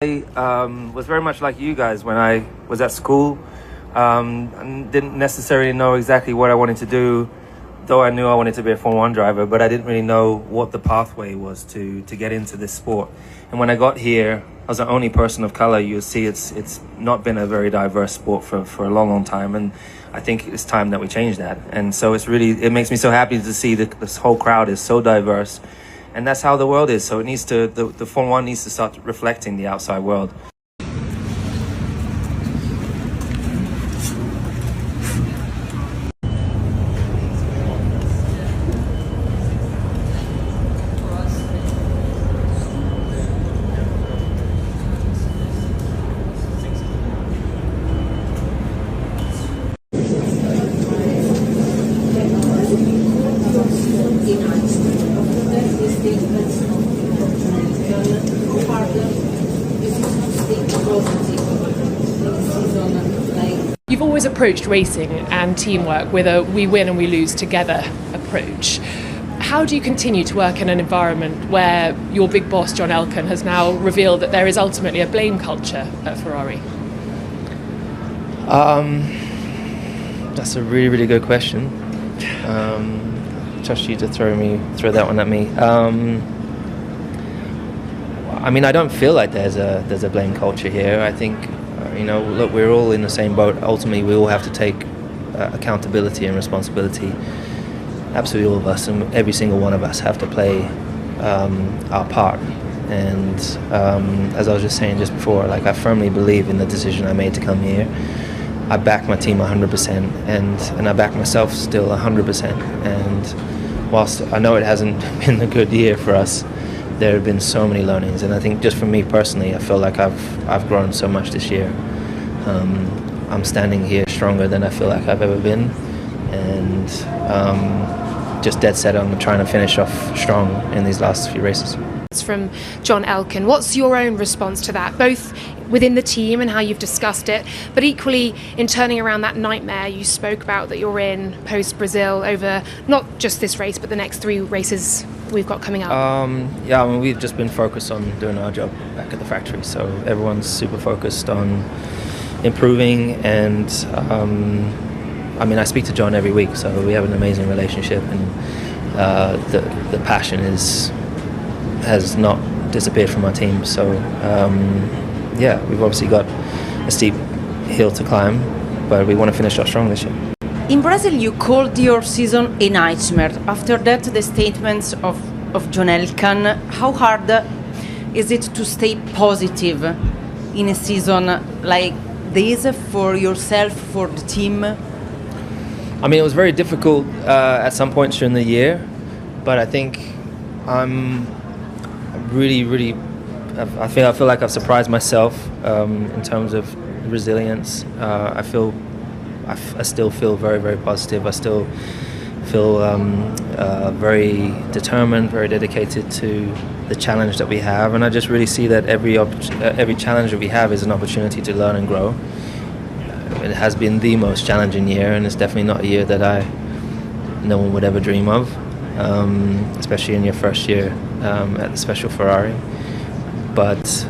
I was very much like you guys when I was at school. And didn't necessarily know exactly what I wanted to do, though I knew I wanted to be a Formula 1 driver, but I didn't really know what the pathway was to get into this sport. And when I got here, I was the only person of color. You'll see it's not been a very diverse sport for a long time, and I think it's time that we change that. And so it makes me so happy to see that this whole crowd is so diverse. And that's how the world is. So the Formula 1 needs to start reflecting the outside world. You've always approached racing and teamwork with a we win and we lose together approach. How do you continue to work in an environment where your big boss, John Elkann, has now revealed that there is ultimately a blame culture at Ferrari? That's a really, really good question. Trust you to throw that one at me. I mean, I don't feel like there's a blame culture here. I think, look, we're all in the same boat. Ultimately, we all have to take accountability and responsibility. Absolutely all of us, and every single one of us have to play our part. And as I was just saying just before, like, I firmly believe in the decision I made to come here. I back my team 100%, and I back myself still 100%. And whilst I know it hasn't been a good year for us, there have been so many learnings, and I think just for me personally, I feel like I've grown so much this year. I'm standing here stronger than I feel like I've ever been, and just dead set on trying to finish off strong in these last few races. It's from John Elkann. What's your own response to that, both within the team and how you've discussed it, but equally in turning around that nightmare you spoke about that you're in post-Brazil over not just this race, but the next 3 races we've got coming up? Yeah, I mean, we've just been focused on doing our job back at the factory, so everyone's super focused on improving, and I mean, I speak to John every week, so we have an amazing relationship, and the passion has not disappeared from our team. So yeah, we've obviously got a steep hill to climb, but we want to finish off strong this year. In Brazil, you called your season a nightmare. After that, the statements of John Elkann. How hard is it to stay positive in a season like this for yourself, for the team? I mean, it was very difficult at some points during the year, but I think I'm really, I feel like I've surprised myself in terms of resilience. I still feel very, very positive. I still feel very determined, very dedicated to the challenge that we have, and I just really see that every challenge that we have is an opportunity to learn and grow. It has been the most challenging year, and it's definitely not a year that no one would ever dream of, especially in your first year at the special Ferrari. But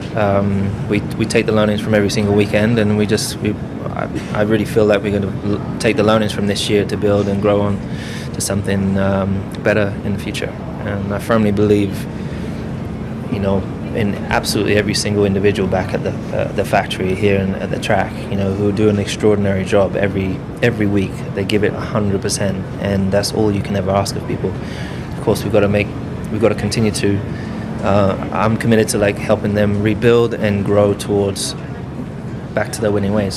we take the learnings from every single weekend, and I really feel like we're going to take the learnings from this year to build and grow on to something better in the future. And I firmly believe, in absolutely every single individual back at the factory here and at the track, who do an extraordinary job every week. They give it 100%, and that's all you can ever ask of people. Of course, we've got to continue to. I'm committed to helping them rebuild and grow towards back to their winning ways.